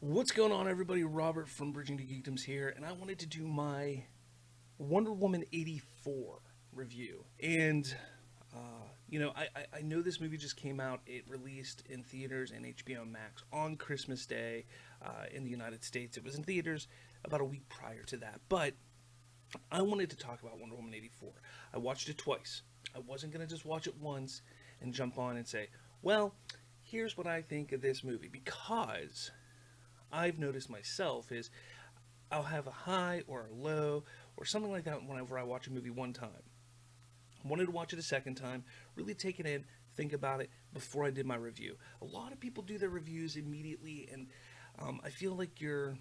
What's going on, everybody? Robert from Bridging to Geekdoms here, and I wanted to do my Wonder Woman 84 review. And, I know this movie just came out. It released in theaters and HBO Max on Christmas Day in the United States. It was in theaters about a week prior to that. But I wanted to talk about Wonder Woman 84. I watched it twice. I wasn't going to just watch it once and jump on and say, well, here's what I think of this movie, because I've noticed myself is I'll have a high or a low or something like that whenever I watch a movie one time. I wanted to watch it a second time, really take it in, think about it before I did my review. A lot of people do their reviews immediately, and I feel like your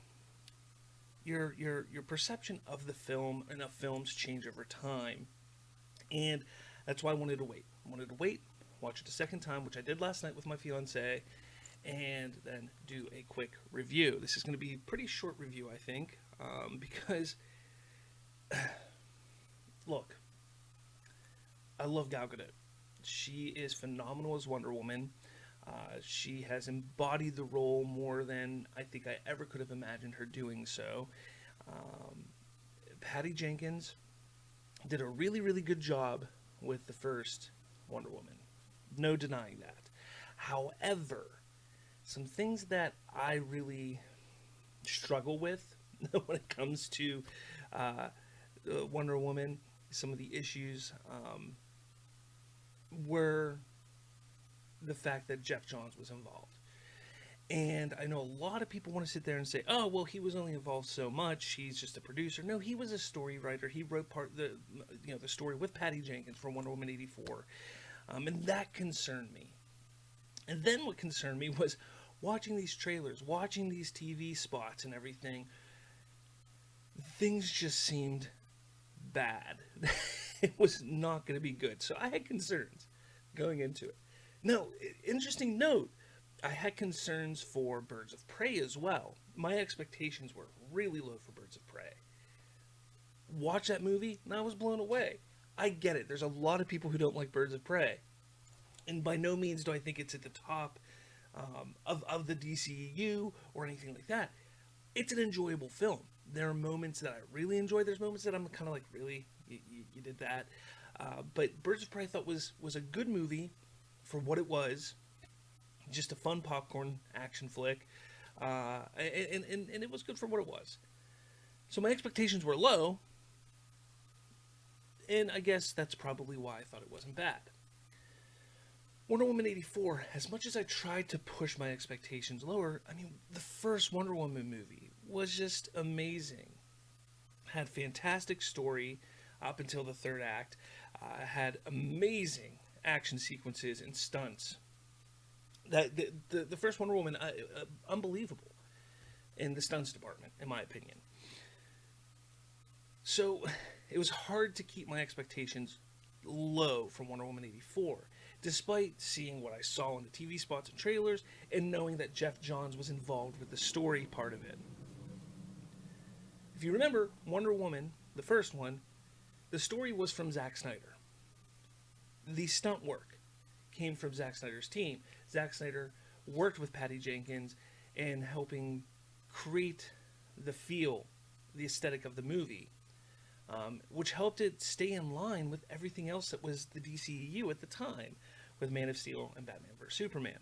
perception of the film and of films change over time, and that's why I wanted to wait. I wanted to wait, watch it a second time, which I did last night with my fiance, and then do a quick review. This is going to be a pretty short review, I think, because look, I love Gal Gadot. She is phenomenal as Wonder Woman. She has embodied the role more than I think I ever could have imagined her doing so. Um, Patty Jenkins did a really, really good job with the first Wonder Woman. No denying that. However, some things that I really struggle with when it comes to uh, Wonder Woman, some of the issues were the fact that Jeff Johns was involved. And I know a lot of people want to sit there and say, "Oh, well, he was only involved so much. He's just a producer." No, he was a story writer. He wrote the story with Patty Jenkins for Wonder Woman 84, and that concerned me. And then what concerned me was watching these trailers, watching these TV spots and everything. Things just seemed bad. It was not going to be good. So I had concerns going into it. Now, interesting note, I had concerns for Birds of Prey as well. My expectations were really low for Birds of Prey. Watch that movie, and I was blown away. I get it. There's a lot of people who don't like Birds of Prey. And by no means do I think it's at the top of the DCEU or anything like that. It's an enjoyable film. There are moments that I really enjoy. There's moments that I'm kind of like, really, you did that. But Birds of Prey I thought was a good movie for what it was. Just a fun popcorn action flick. And it was good for what it was. So my expectations were low. And I guess that's probably why I thought it wasn't bad. Wonder Woman 84, as much as I tried to push my expectations lower, I mean, the first Wonder Woman movie was just amazing. Had fantastic story up until the third act. Had amazing action sequences and stunts. That the first Wonder Woman, unbelievable in the stunts department, in my opinion. So it was hard to keep my expectations low from Wonder Woman 84, despite seeing what I saw in the TV spots and trailers and knowing that Jeff Johns was involved with the story part of it. If you remember, Wonder Woman, the first one, the story was from Zack Snyder. The stunt work came from Zack Snyder's team. Zack Snyder worked with Patty Jenkins in helping create the feel, the aesthetic of the movie, which helped it stay in line with everything else that was the DCEU at the time, with Man of Steel and Batman vs. Superman.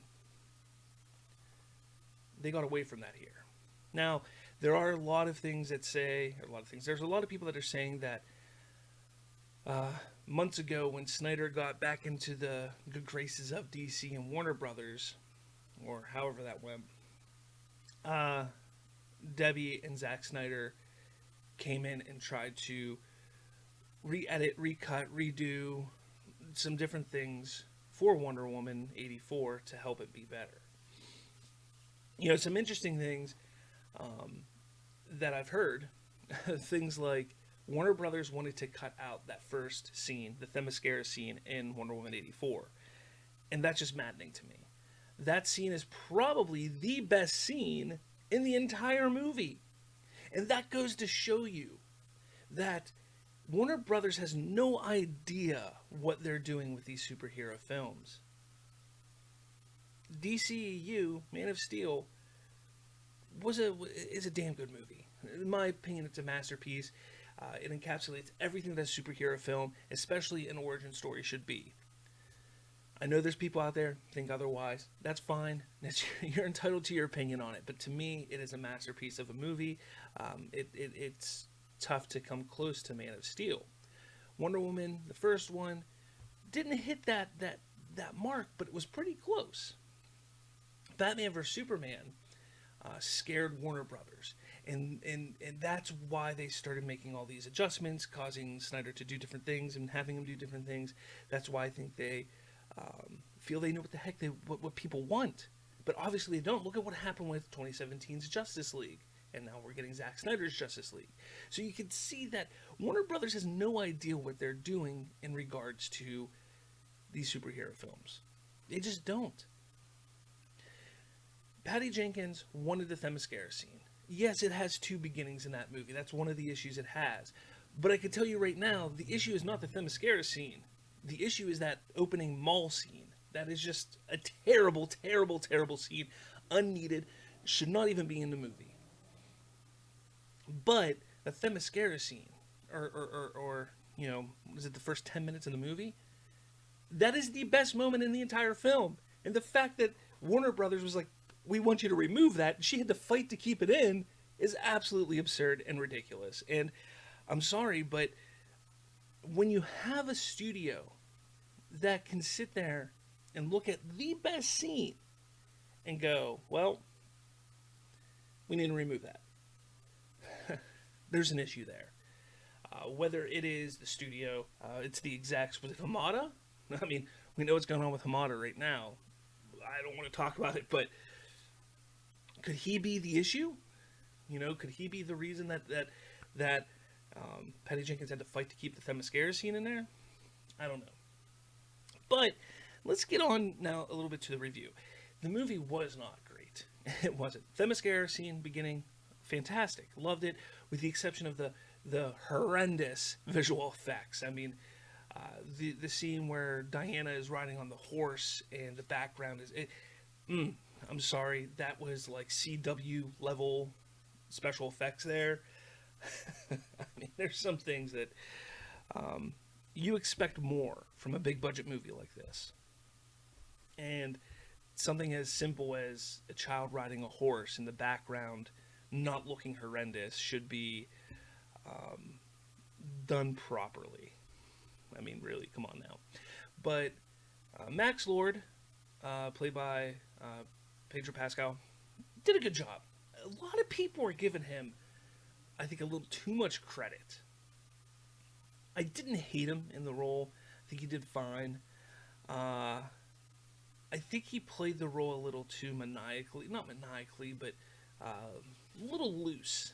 They got away from that here. Now, there are a lot of things that say, there's a lot of people that are saying that months ago when Snyder got back into the good graces of DC and Warner Brothers, or however that went, Debbie and Zack Snyder came in and tried to re-edit, recut, redo some different things for Wonder Woman 84 to help it be better. Some interesting things that I've heard, things like Warner Brothers wanted to cut out that first scene, the Themyscira scene in Wonder Woman 84. And that's just maddening to me. That scene is probably the best scene in the entire movie. And that goes to show you that Warner Brothers has no idea what they're doing with these superhero films. DCEU, Man of Steel, is a damn good movie. In my opinion, it's a masterpiece. It encapsulates everything that a superhero film, especially an origin story, should be. I know there's people out there think otherwise. That's fine. You're entitled to your opinion on it. But to me, it is a masterpiece of a movie. It's tough to come close to Man of Steel. Wonder Woman, the first one, didn't hit that mark, but it was pretty close. Batman vs Superman scared Warner Brothers, and that's why they started making all these adjustments, causing Snyder to do different things and having him do different things. That's why I think they feel they know what the heck what people want, but obviously they don't. Look at what happened with 2017's Justice League, and now we're getting Zack Snyder's Justice League. So you can see that Warner Brothers has no idea what they're doing in regards to these superhero films. They just don't. Patty Jenkins wanted the Themyscira scene. Yes, it has two beginnings in that movie. That's one of the issues it has. But I can tell you right now, the issue is not the Themyscira scene. The issue is that opening mall scene. That is just a terrible, terrible, terrible scene. Unneeded. Should not even be in the movie. But the Themyscira scene, or you know, was it the first 10 minutes of the movie? That is the best moment in the entire film. And the fact that Warner Brothers was like, we want you to remove that, and she had to fight to keep it in, is absolutely absurd and ridiculous. And I'm sorry, but when you have a studio that can sit there and look at the best scene and go, well, we need to remove that. There's an issue there. Whether it is the studio, it's the execs, was it Hamada? I mean, we know what's going on with Hamada right now. I don't want to talk about it, but could he be the issue? You know, could he be the reason that Patty Jenkins had to fight to keep the Themyscira scene in there? I don't know. But let's get on now a little bit to the review. The movie was not great. It wasn't. Themyscira scene beginning, fantastic. Loved it, with the exception of the horrendous visual effects. I mean, the scene where Diana is riding on the horse and the background is... I'm sorry, that was like CW level special effects there. I mean, there's some things that you expect more from a big budget movie like this. And something as simple as a child riding a horse in the background, not looking horrendous, should be done properly. I mean, really, come on now. But Max Lord, played by Pedro Pascal, did a good job. A lot of people are giving him, I think, a little too much credit. I didn't hate him in the role. I think he did fine. I think he played the role a little too maniacally. Not maniacally, but a little loose.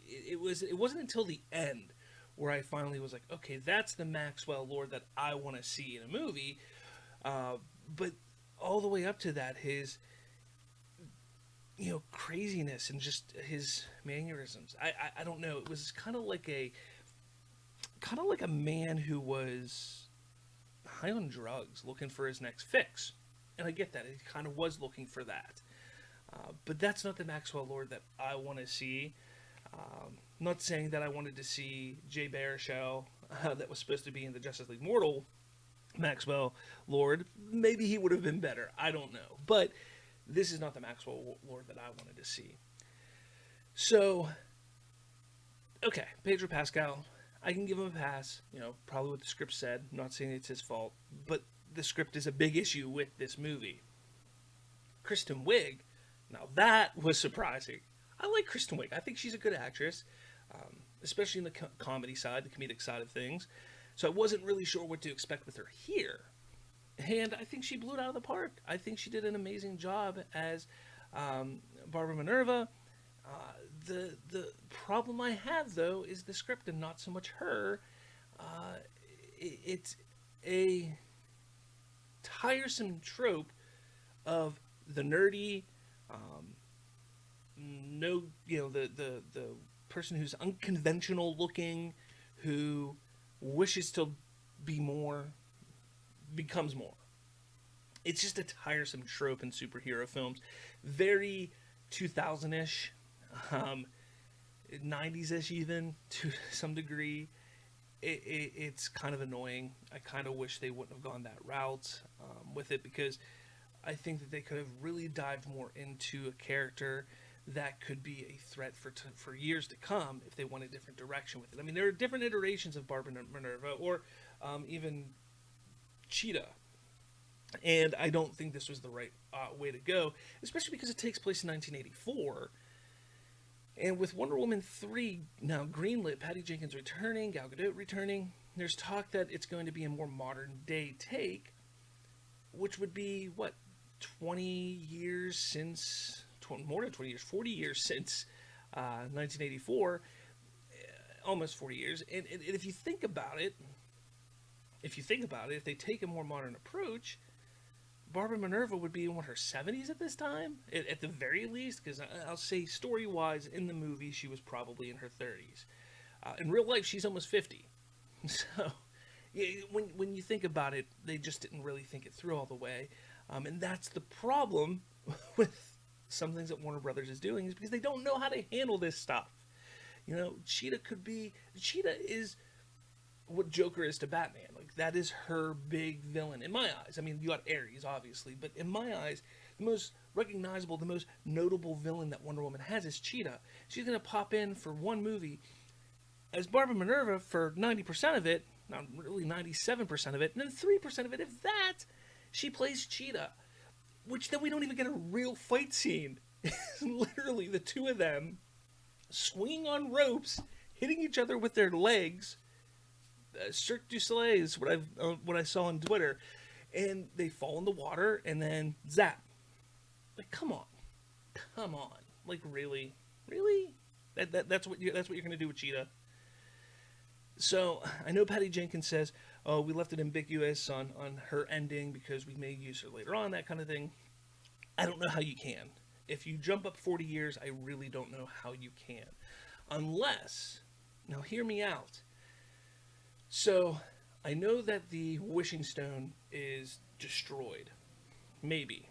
It wasn't until the end where I finally was like, okay, that's the Maxwell Lord that I want to see in a movie. But all the way up to that, his, you know, craziness and just his mannerisms. I don't know. It was kind of like a man who was high on drugs, looking for his next fix. And I get that. He kind of was looking for that. But that's not the Maxwell Lord that I want to see. Not saying that I wanted to see Jay Baruchel, that was supposed to be in the Justice League Mortal Maxwell Lord. Maybe he would have been better. I don't know. But this is not the Maxwell Lord that I wanted to see. So, okay, Pedro Pascal, I can give him a pass. You know, probably what the script said. I'm not saying it's his fault. But the script is a big issue with this movie. Kristen Wiig, now that was surprising. I like Kristen Wiig. I think she's a good actress, especially in the comedy side, the comedic side of things. So I wasn't really sure what to expect with her here. And I think she blew it out of the park. I think she did an amazing job as Barbara Minerva. The problem I have, though, is the script and not so much her. It's a tiresome trope of the nerdy, the person who's unconventional looking, who wishes to be more, becomes more. It's just a tiresome trope in superhero films very 2000-ish, 90s-ish even, to some degree. It's kind of annoying. I kind of wish they wouldn't have gone that route with it, because I think that they could have really dived more into a character that could be a threat for years to come if they went a different direction with it. I mean, there are different iterations of Barbara Minerva, or even Cheetah, and I don't think this was the right way to go, especially because it takes place in 1984. And with Wonder Woman 3 now greenlit, Patty Jenkins returning, Gal Gadot returning, there's talk that it's going to be a more modern day take, which would be, 20 years since, more than 20 years, 40 years since 1984, almost 40 years. And if you think about it, if they take a more modern approach, Barbara Minerva would be in her 70s at this time, at the very least, because I'll say story-wise, in the movie, she was probably in her 30s. In real life, she's almost 50. So, when you think about it, they just didn't really think it through all the way. And that's the problem with some things that Warner Brothers is doing, is because they don't know how to handle this stuff. Cheetah is what Joker is to Batman. Like, that is her big villain in my eyes. I mean, you got Ares, obviously, but in my eyes, the most recognizable, the most notable villain that Wonder Woman has is Cheetah. She's going to pop in for one movie as Barbara Minerva for 90% of it, not really 97% of it, and then 3% of it, if that, she plays Cheetah, which then we don't even get a real fight scene. It's literally the two of them swinging on ropes, hitting each other with their legs. Cirque du Soleil is what I saw on Twitter, and they fall in the water and then zap. Like, come on, like, really, that's what you're gonna do with Cheetah. So I know Patty Jenkins says, "Oh, we left it ambiguous on her ending because we may use her later on," that kind of thing. I don't know how you can. If you jump up 40 years, I really don't know how you can, unless, now hear me out. So, I know that the Wishing Stone is destroyed. Maybe.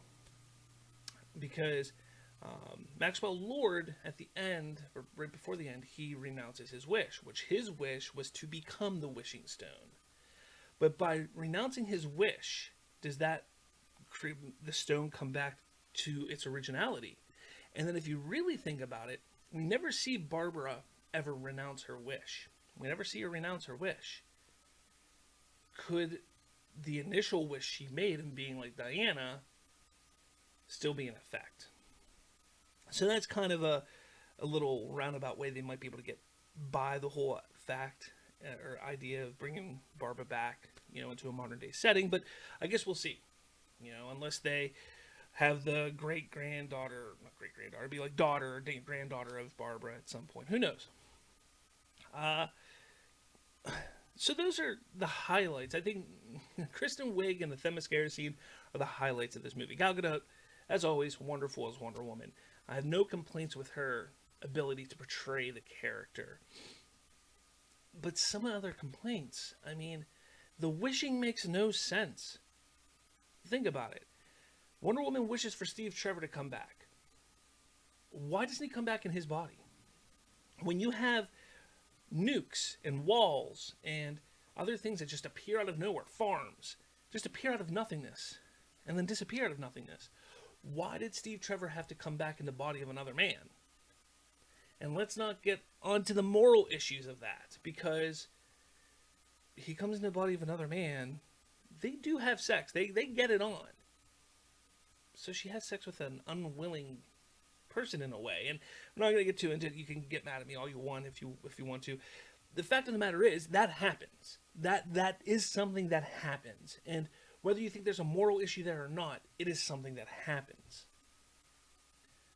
Because Maxwell Lord, at the end, or right before the end, he renounces his wish, which his wish was to become the Wishing Stone. But by renouncing his wish, does that create the stone come back to its originality? And then if you really think about it, we never see Barbara ever renounce her wish. We never see her renounce her wish. Could the initial wish she made in being like Diana still be in effect? So that's kind of a little roundabout way they might be able to get by the whole fact or idea of bringing Barbara back, into a modern day setting. But I guess we'll see, unless they have the not great granddaughter, be like daughter or granddaughter of Barbara at some point. Who knows? So those are the highlights. I think Kristen Wiig and the Themyscira scene are the highlights of this movie. Gal Gadot, as always, wonderful as Wonder Woman. I have no complaints with her ability to portray the character. But some other complaints, I mean, the wishing makes no sense. Think about it. Wonder Woman wishes for Steve Trevor to come back. Why doesn't he come back in his body? When you have nukes and walls and other things that just appear out of nowhere, farms, just appear out of nothingness and then disappear out of nothingness. Why did Steve Trevor have to come back in the body of another man? And let's not get onto the moral issues of that, because he comes in the body of another man. They do have sex. They get it on. So she has sex with an unwilling person in a way, and I'm not going to get too into it. You can get mad at me all you want if you want to. The fact of the matter is that happens. That is something that happens, and whether you think there's a moral issue there or not, it is something that happens.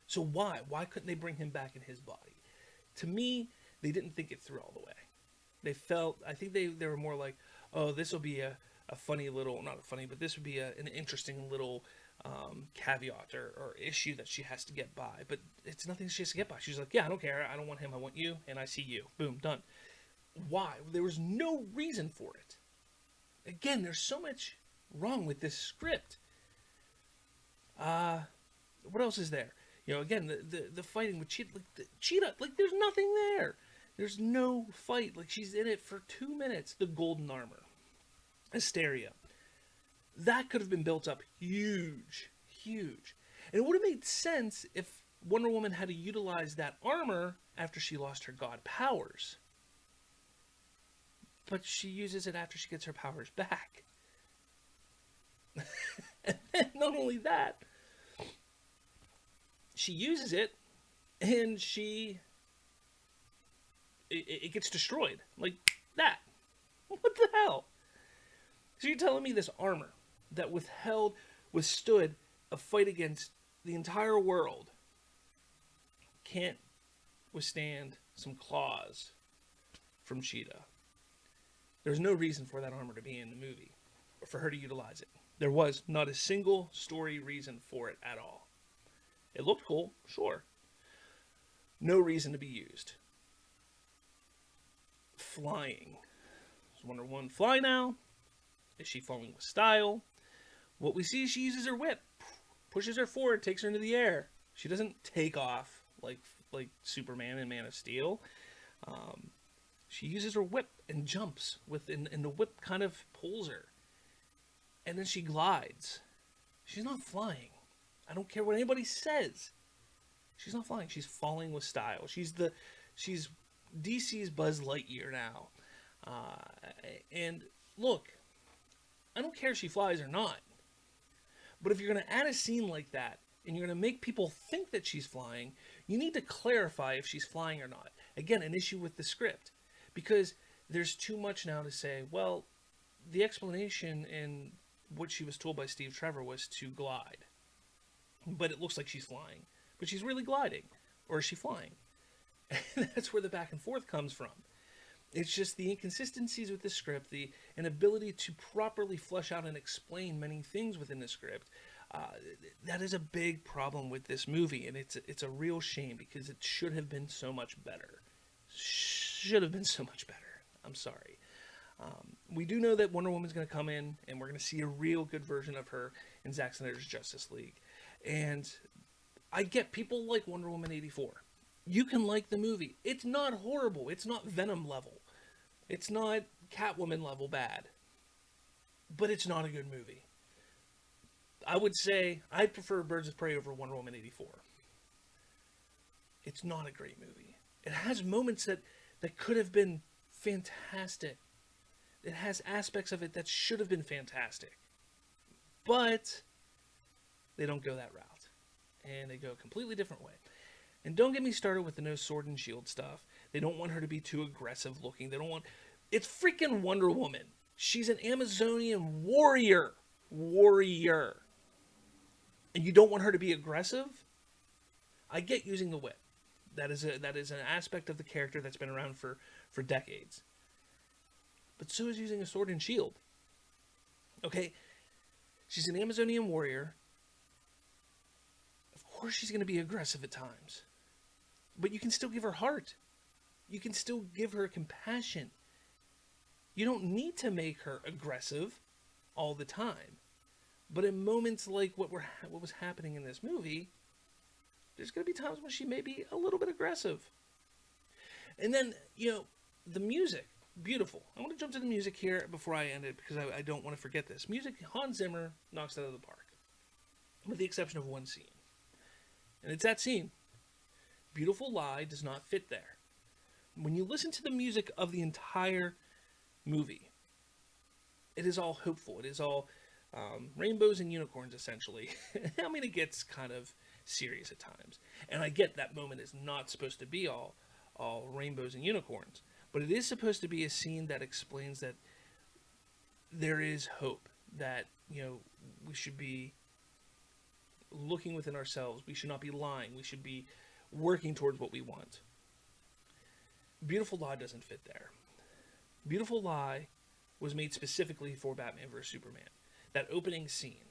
So why couldn't they bring him back in his body? To me, they didn't think it through all the way. I think they were more like, oh, this will be a funny little, not funny, but this would be an interesting little caveat or issue that she has to get by. But it's nothing she has to get by. She's like, yeah, I don't care. I don't want him. I want you. And I see you. Boom, done. Why? There was no reason for it. Again, there's so much wrong with this script. What else is there? Again, the fighting with Cheetah, like there's nothing there. There's no fight. Like she's in it for 2 minutes. The golden armor, hysteria, that could have been built up huge, huge, and it would have made sense if Wonder Woman had to utilize that armor after she lost her god powers. But she uses it after she gets her powers back. And not only that, she uses it and it gets destroyed. Like that. What the hell? So you're telling me this armor that withstood a fight against the entire world can't withstand some claws from Cheetah? There's no reason for that armor to be in the movie or for her to utilize it. There was not a single story reason for it at all. It looked cool, sure. No reason to be used. Flying. Does Wonder Woman fly now? Is she falling with style? What we see is she uses her whip, pushes her forward, takes her into the air. She doesn't take off like Superman in Man of Steel. She uses her whip and jumps and the whip kind of pulls her. And then she glides. She's not flying. I don't care what anybody says. She's not flying. She's falling with style. She's DC's Buzz Lightyear now. And look, I don't care if she flies or not. But if you're going to add a scene like that, and you're going to make people think that she's flying, you need to clarify if she's flying or not. Again, an issue with the script. Because there's too much now to say, well, the explanation in what she was told by Steve Trevor was to glide. But it looks like she's flying. But she's really gliding. Or is she flying? And that's where the back and forth comes from. It's just the inconsistencies with the script, the inability to properly flesh out and explain many things within the script. That is a big problem with this movie, and it's a real shame because it should have been so much better. Should have been so much better. I'm sorry. We do know that Wonder Woman's going to come in, and we're going to see a real good version of her in Zack Snyder's Justice League. And I get people like Wonder Woman 84. You can like the movie. It's not horrible. It's not Venom level. It's not Catwoman level bad. But it's not a good movie. I would say I prefer Birds of Prey over Wonder Woman 84. It's not a great movie. It has moments that could have been fantastic. It has aspects of it that should have been fantastic. But they don't go that route. And they go a completely different way. And don't get me started with the no sword and shield stuff. They don't want her to be too aggressive looking. They don't want... It's freaking Wonder Woman. She's an Amazonian warrior. Warrior. And you don't want her to be aggressive? I get using the whip. That is an aspect of the character that's been around for decades. But so is using a sword and shield. Okay? She's an Amazonian warrior. Of course she's going to be aggressive at times. But you can still give her heart. You can still give her compassion. You don't need to make her aggressive all the time. But in moments like what was happening in this movie, there's going to be times when she may be a little bit aggressive. And then, the music, beautiful. I want to jump to the music here before I end it because I don't want to forget this. Music, Hans Zimmer knocks it out of the park. With the exception of one scene. And it's that scene. Beautiful Lie does not fit there. When you listen to the music of the entire movie, it is all hopeful. It is all rainbows and unicorns, essentially. I mean, it gets kind of serious at times. And I get that moment is not supposed to be all rainbows and unicorns. But it is supposed to be a scene that explains that there is hope. That, we should be looking within ourselves. We should not be lying. We should be working towards what we want. Beautiful Lie doesn't fit there. Beautiful Lie was made specifically for Batman vs. Superman. That opening scene,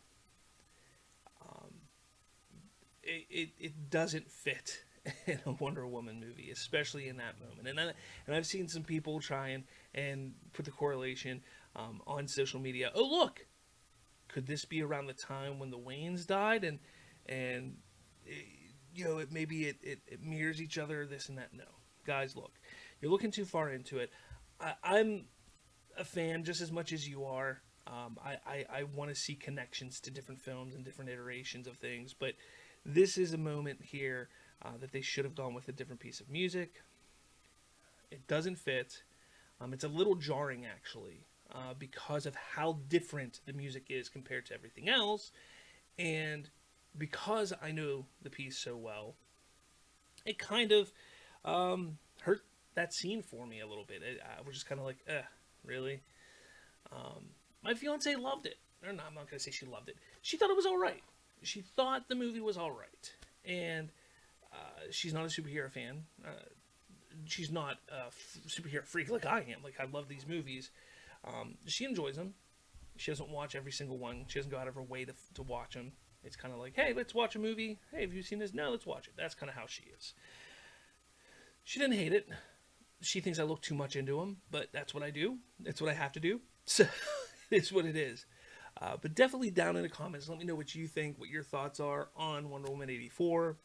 it doesn't fit in a Wonder Woman movie, especially in that moment. And I've seen some people try and put the correlation on social media. Oh, look! Could this be around the time when the Waynes died and it mirrors each other, this and that. No, guys, look, you're looking too far into it. I'm a fan just as much as you are. I want to see connections to different films and different iterations of things, but this is a moment here that they should have gone with a different piece of music. It doesn't fit. It's a little jarring, actually, because of how different the music is compared to everything else. And because I know the piece so well, it kind of hurt that scene for me a little bit. I was just kind of like, really? My fiance loved it. Or no, I'm not going to say she loved it. She thought it was all right. She thought the movie was all right. And she's not a superhero fan. She's not a superhero freak like I am. Like, I love these movies. She enjoys them. She doesn't watch every single one. She doesn't go out of her way to watch them. It's kind of like, hey, let's watch a movie. Hey, have you seen this? No, let's watch it. That's kind of how she is. She didn't hate it. She thinks I look too much into them, but that's what I do. That's what I have to do. So it's what it is. But definitely down in the comments, let me know what you think, what your thoughts are on Wonder Woman 84.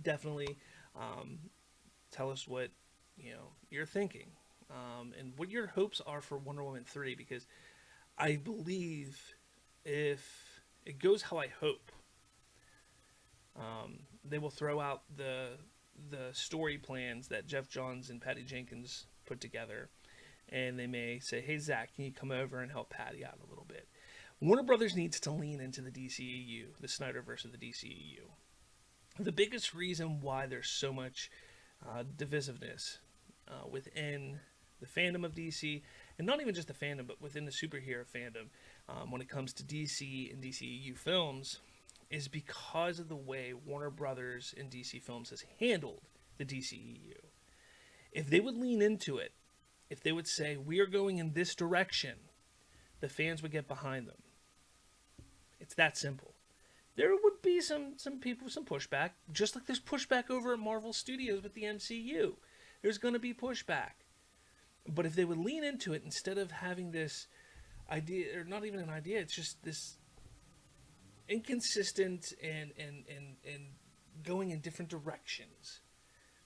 Definitely tell us what you're thinking, and what your hopes are for Wonder Woman 3, because I believe if it goes how I hope, they will throw out the story plans that Jeff Johns and Patty Jenkins put together, and they may say, hey, Zach, can you come over and help Patty out a little bit? Warner Brothers needs to lean into the DCEU, the Snyderverse of the DCEU. The biggest reason why there's so much divisiveness within the fandom of DC, and not even just the fandom, but within the superhero fandom, when it comes to DC and DCEU films, is because of the way Warner Brothers and DC Films has handled the DCEU. If they would lean into it, if they would say, we are going in this direction, the fans would get behind them. It's that simple. There would be some people, some pushback, just like there's pushback over at Marvel Studios with the MCU. There's going to be pushback. But if they would lean into it, instead of having this idea, or not even an idea, it's just this inconsistent and going in different directions.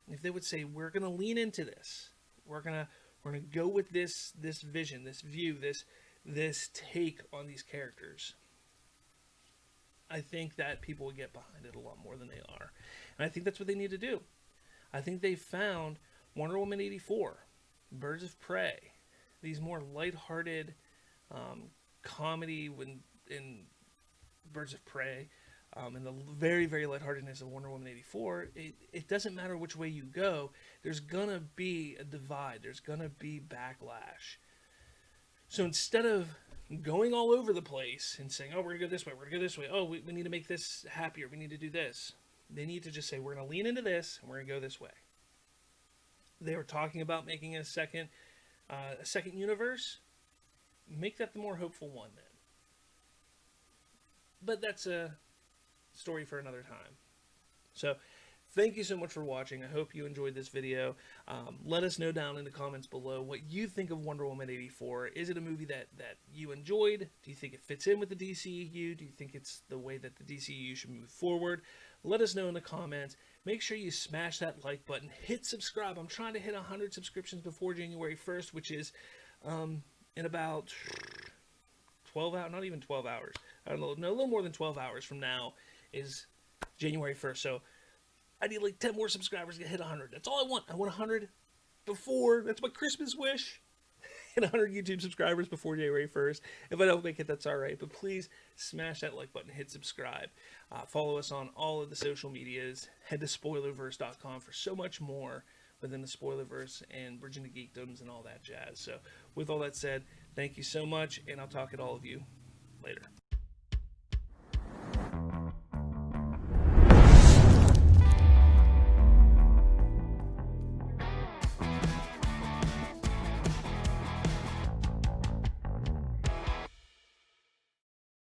If they would say, we're going to lean into this, we're going to go with this vision, this view, this take on these characters, I think that people would get behind it a lot more than they are. And I think that's what they need to do. I think they found Wonder Woman 84, Birds of Prey, these more lighthearted comedy in Birds of Prey, and the very, very lightheartedness of Wonder Woman 84. It doesn't matter which way you go, there's going to be a divide. There's going to be backlash. So instead of going all over the place and saying, oh, we're going to go this way, we're going to go this way, oh, we need to make this happier, we need to do this, they need to just say, we're going to lean into this, and we're going to go this way. They were talking about making a second universe. Make that the more hopeful one, then. But that's a story for another time. So, thank you so much for watching. I hope you enjoyed this video. Let us know down in the comments below what you think of Wonder Woman 84. Is it a movie that you enjoyed? Do you think it fits in with the DCEU? Do you think it's the way that the DCEU should move forward? Let us know in the comments. Make sure you smash that like button. Hit subscribe. I'm trying to hit 100 subscriptions before January 1st, which is in about 12 hours, not even 12 hours. I don't know, no, a little more than 12 hours from now is January 1st. So I need like 10 more subscribers to hit 100. That's all I want. I want 100 before, that's my Christmas wish. Hit 100 YouTube subscribers before January 1st. If I don't make it, that's all right. But please smash that like button, hit subscribe. Follow us on all of the social medias. Head to Spoilerverse.com for so much more within the Spoilerverse and Virginia Geekdoms and all that jazz. So with all that said, thank you so much, and I'll talk to all of you later.